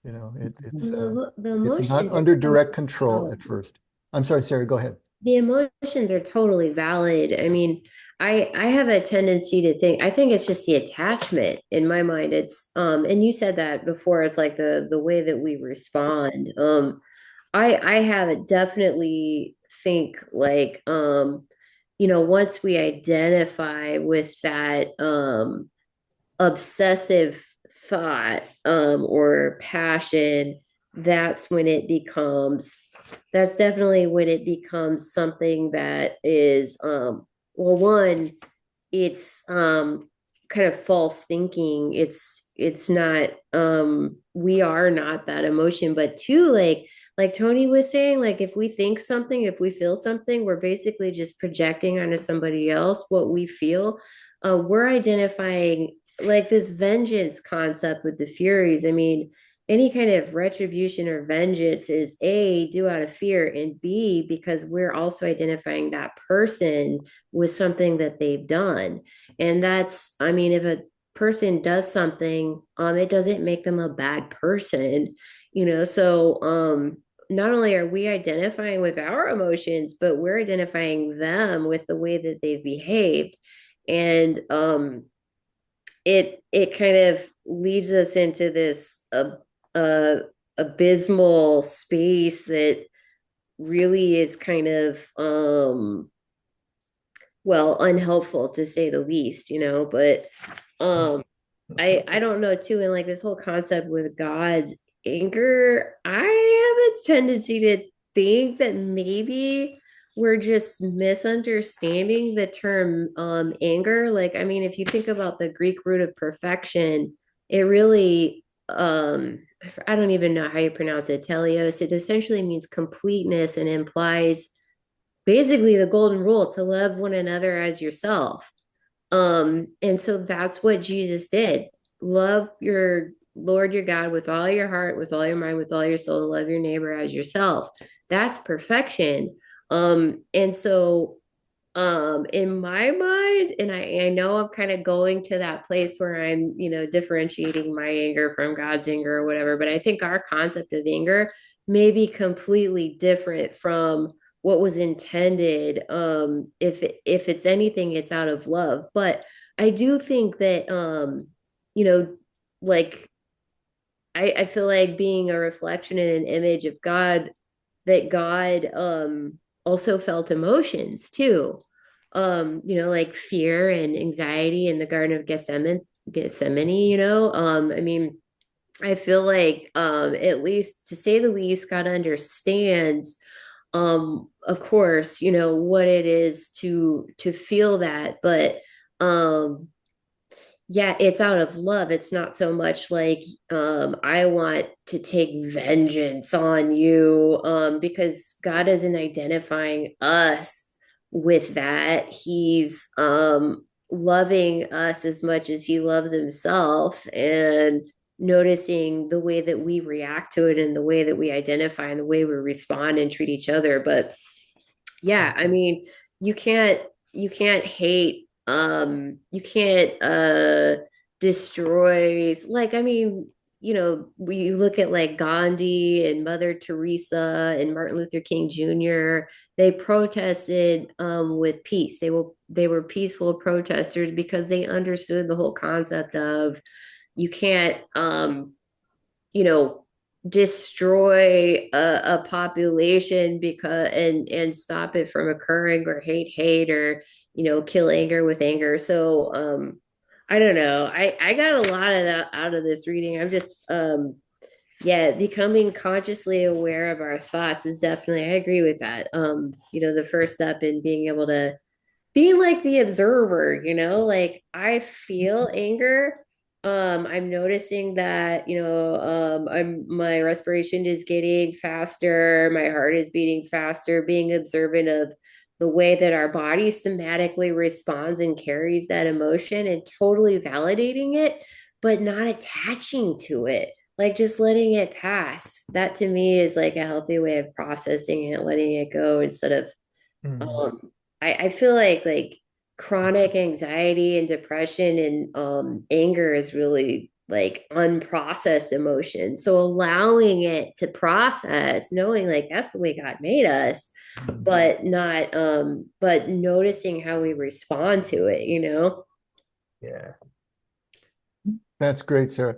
It's The it's not emotions are under direct totally control valid. at first. I'm sorry, Sarah, go ahead. The emotions are totally valid. I mean, I have a tendency to think, I think it's just the attachment in my mind. It's and you said that before, it's like the way that we respond. I have it definitely think like once we identify with that obsessive thought or passion, that's definitely when it becomes something that is well, one, it's kind of false thinking. It's not we are not that emotion, but two, like Tony was saying, like if we think something, if we feel something, we're basically just projecting onto somebody else what we feel. We're identifying like this vengeance concept with the Furies. I mean, any kind of retribution or vengeance is A, due out of fear, and B, because we're also identifying that person with something that they've done. And that's, I mean, if a person does something, it doesn't make them a bad person, so not only are we identifying with our emotions, but we're identifying them with the way that they've behaved. And it kind of leads us into this abysmal space that really is kind of well, unhelpful to say the least, but I don't know too, and like this whole concept with God's anger, I have a tendency to think that maybe we're just misunderstanding the term anger. Like, I mean, if you think about the Greek root of perfection, it really I don't even know how you pronounce it, teleos. It essentially means completeness and implies basically the golden rule to love one another as yourself. And so that's what Jesus did. Love your Lord your God with all your heart, with all your mind, with all your soul, and love your neighbor as yourself. That's perfection. And so in my mind, and I know I'm kind of going to that place where I'm, differentiating my anger from God's anger or whatever, but I think our concept of anger may be completely different from what was intended. If it's anything, it's out of love. But I do think that you know, like I feel like being a reflection and an image of God, that God also felt emotions too. Like fear and anxiety in the Garden of Gethsemane, I mean, I feel like at least to say the least, God understands of course, what it is to feel that, but yeah, it's out of love. It's not so much like I want to take vengeance on you, because God isn't identifying us with that. He's loving us as much as he loves himself, and noticing the way that we react to it and the way that we identify and the way we respond and treat each other. But yeah, I mean, you can't hate, you can't destroy, like, I mean, we look at like Gandhi and Mother Teresa and Martin Luther King Jr. They protested with peace. They were peaceful protesters because they understood the whole concept of you can't you know destroy a population because and stop it from occurring, or hate, or kill anger with anger. So I don't know, I got a lot of that out of this reading. I'm just yeah, becoming consciously aware of our thoughts is definitely, I agree with that. The first step in being able to being like the observer, like I feel anger. I'm noticing that, my respiration is getting faster, my heart is beating faster, being observant of the way that our body somatically responds and carries that emotion, and totally validating it, but not attaching to it. Like just letting it pass. That to me is like a healthy way of processing it, letting it go instead of um, I feel like chronic anxiety and depression and anger is really like unprocessed emotion. So allowing it to process, knowing like that's the way God made us, but not but noticing how we respond to it. Yeah. That's great, Sarah.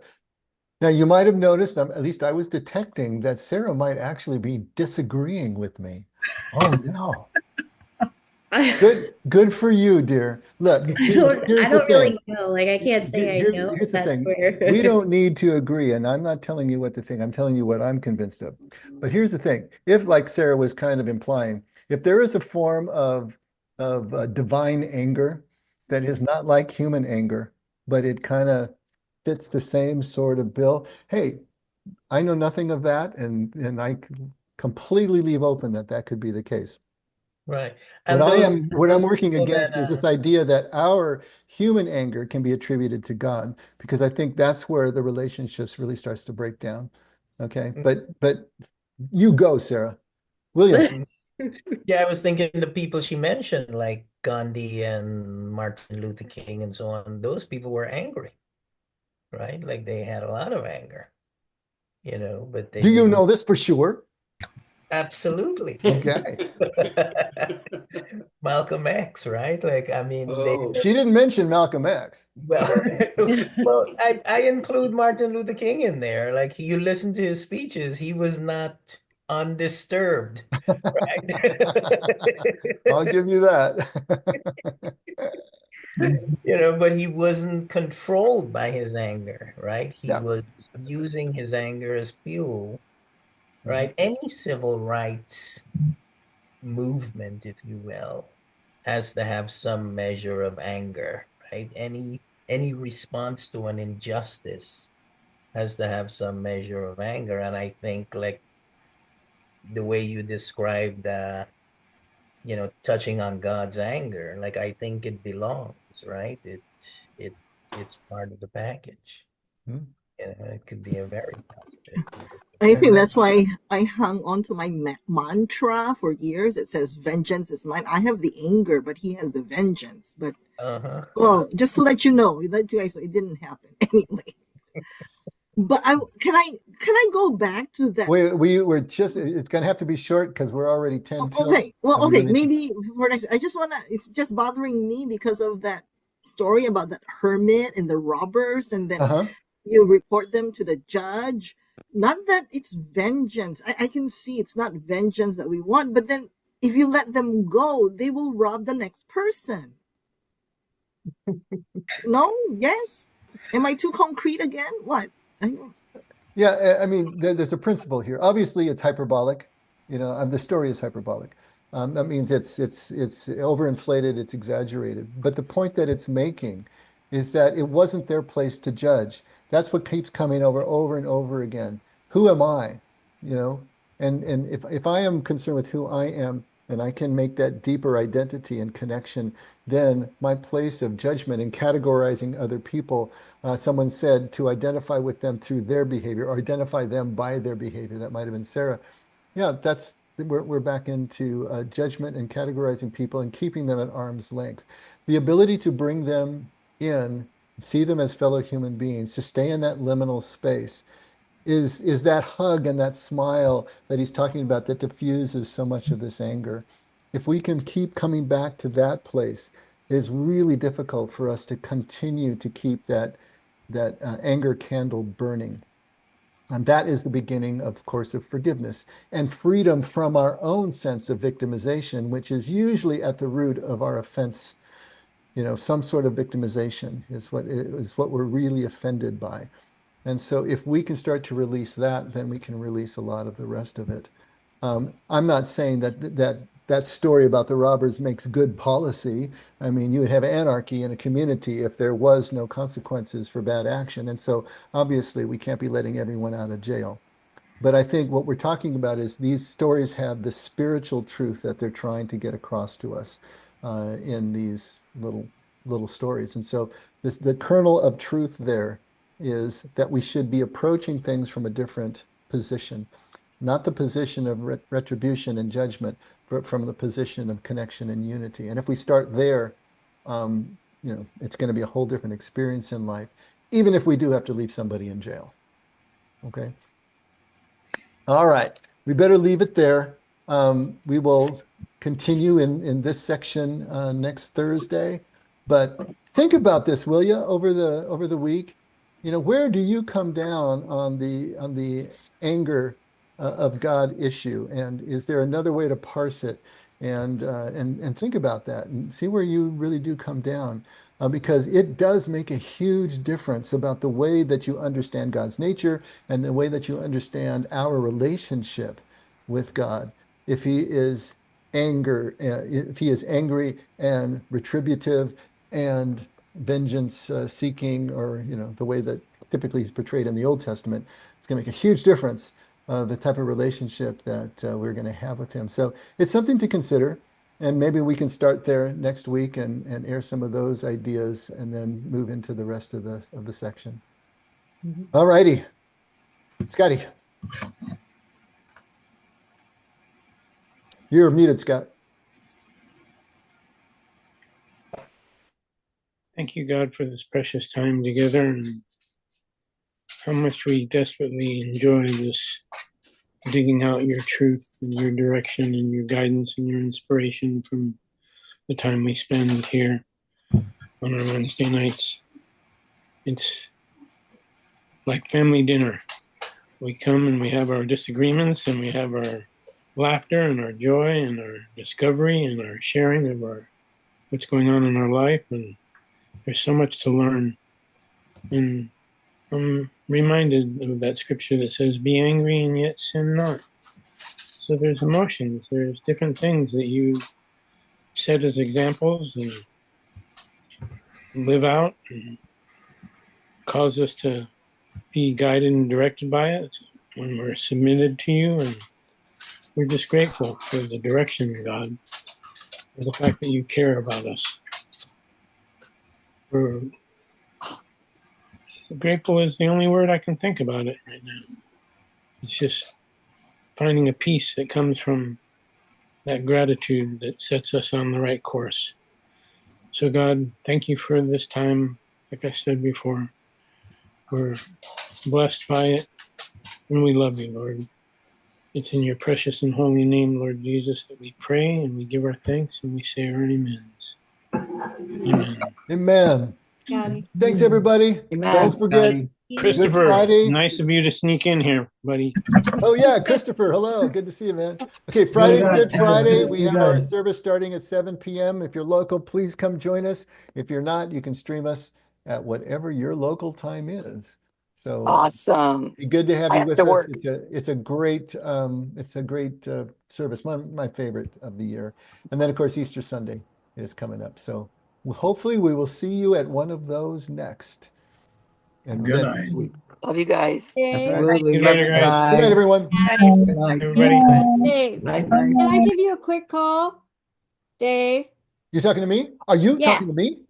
Now, you might have noticed, at least I was detecting that Sarah might actually be disagreeing with me. Oh, no. Good for you, dear. Look, here's I the don't thing. really know. Like I can't say I know, Here's the that's thing. where We don't need to agree, and I'm not telling you what to think. I'm telling you what I'm convinced of. But here's the thing. If, like Sarah was kind of implying, if there is a form of divine anger that is not like human anger, but it kind of fits the same sort of bill, hey, I know nothing of that, and completely leave open that that could be the case. Right. What And what I'm those working people against that is this idea that our human anger can be attributed to God, because I think that's where the relationships really starts to break down. Okay, but you go, Sarah. William. yeah, I was thinking the people she mentioned, like Gandhi and Martin Luther King and so on, those people were angry, right? Like they had a lot of anger, but they Do you didn't. know this for sure? Absolutely. Okay. Malcolm X, right? Like, I mean, they, Oh, She didn't mention Malcolm X. well, well, I include Martin Luther King in there. Like, you listen to his speeches, he was not undisturbed, right? I'll give you that. But he wasn't controlled by his anger, right? He Yeah. was using his anger as fuel, Mhm. right? Any civil rights movement, if you will, has to have some measure of anger, right? Any response to an injustice has to have some measure of anger. And I think like the way you described touching on God's anger, like I think it belongs, right? It it's part of the package. Mhm. It could be a very positive. I think And that, that's why I hung on to my mantra for years. It says, "Vengeance is mine." I have the anger, but he has the vengeance. But Uh-huh. well, just to let you know, let you guys know, it didn't happen anyway. But can I go back to that? we were just, it's going to have to be short because we're already 10 till. Okay, well, And we okay, really, maybe for next. I just wanna. It's just bothering me because of that story about that hermit and the robbers, and then uh-huh. you report them to the judge. Not that it's vengeance. I can see it's not vengeance that we want, but then if you let them go, they will rob the next person. No? Yes? Am I too concrete again? What? Yeah, I mean, there's a principle here. Obviously, it's hyperbolic. The story is hyperbolic. That means it's overinflated, it's exaggerated. But the point that it's making is that it wasn't their place to judge. That's what keeps coming over and over again. Who am I? You know, and if I am concerned with who I am, and I can make that deeper identity and connection, then my place of judgment and categorizing other people, someone said to identify with them through their behavior or identify them by their behavior. That might have been Sarah. Yeah, we're back into judgment and categorizing people and keeping them at arm's length. The ability to bring them in, see them as fellow human beings, to stay in that liminal space is that hug and that smile that he's talking about that diffuses so much of this anger. If we can keep coming back to that place, it is really difficult for us to continue to keep that anger candle burning. And that is the beginning, of course, of forgiveness and freedom from our own sense of victimization, which is usually at the root of our offense. Some sort of victimization is what we're really offended by. And so if we can start to release that, then we can release a lot of the rest of it. I'm not saying that story about the robbers makes good policy. I mean, you would have anarchy in a community if there was no consequences for bad action. And so obviously we can't be letting everyone out of jail. But I think what we're talking about is these stories have the spiritual truth that they're trying to get across to us in these little stories. And so the kernel of truth there is that we should be approaching things from a different position, not the position of retribution and judgment, but from the position of connection and unity. And if we start there, it's going to be a whole different experience in life, even if we do have to leave somebody in jail. Okay. All right, we better leave it there. We will continue in this section next Thursday. But think about this, will you, over the week? Where do you come down on the anger of God issue? And is there another way to parse it? And think about that and see where you really do come down. Because it does make a huge difference about the way that you understand God's nature and the way that you understand our relationship with God. If he is if he is angry and retributive and vengeance seeking, or the way that typically is portrayed in the Old Testament, it's going to make a huge difference the type of relationship that we're going to have with him. So it's something to consider. And maybe we can start there next week and air some of those ideas and then move into the rest of the section. All righty. Scotty. You're muted, Scott. Thank you, God, for this precious time together and how much we desperately enjoy this digging out your truth and your direction and your guidance and your inspiration from the time we spend here on our Wednesday nights. It's like family dinner. We come and we have our disagreements and we have our laughter and our joy and our discovery and our sharing of what's going on in our life. And there's so much to learn. And I'm reminded of that scripture that says, be angry and yet sin not. So there's emotions, there's different things that you set as examples and live out and cause us to be guided and directed by it when we're submitted to you. And we're just grateful for the direction, God, for the fact that you care about us. We're grateful is the only word I can think about it right now. It's just finding a peace that comes from that gratitude that sets us on the right course. So God, thank you for this time. Like I said before, we're blessed by it and we love you, Lord. It's in your precious and holy name, Lord Jesus, that we pray and we give our thanks and we say our amens. Amen. Amen. Scotty. Thanks, everybody. Amen. Don't forget, Christopher, Friday. nice of you to sneak in here, buddy. Oh, yeah, Christopher. Hello. Good to see you, man. Okay, Friday's Good Friday. We have our service starting at 7 p.m. If you're local, please come join us. If you're not, you can stream us at whatever your local time is. So Awesome. be good to have I you have with to us. work. It's a great service. My favorite of the year. And then of course Easter Sunday is coming up. So hopefully we will see you at one of those next. And Good then night. next week. Love you guys. Dave. Absolutely. Good Love night, you guys. Good night, guys. everyone. Good night. Everybody. Dave, Night, can night. I give you a quick call? Dave, You're talking to me? Are you Yeah. talking to me?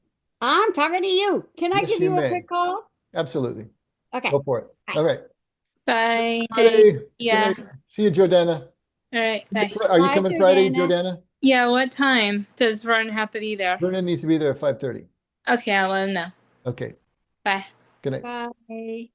I'm talking to you. Can I Yes, give you you a may. quick call? Absolutely. Okay. Go for it. Bye. All right. Bye, Dave. Friday. Good Yeah. night. See you, Jordana. All right. Bye. Are you Bye, coming Friday, Jordana. Jordana? Yeah. What time does Vernon have to be there? Vernon needs to be there at 5:30. Okay, I'll let him know. Okay. Bye. Good night. Bye.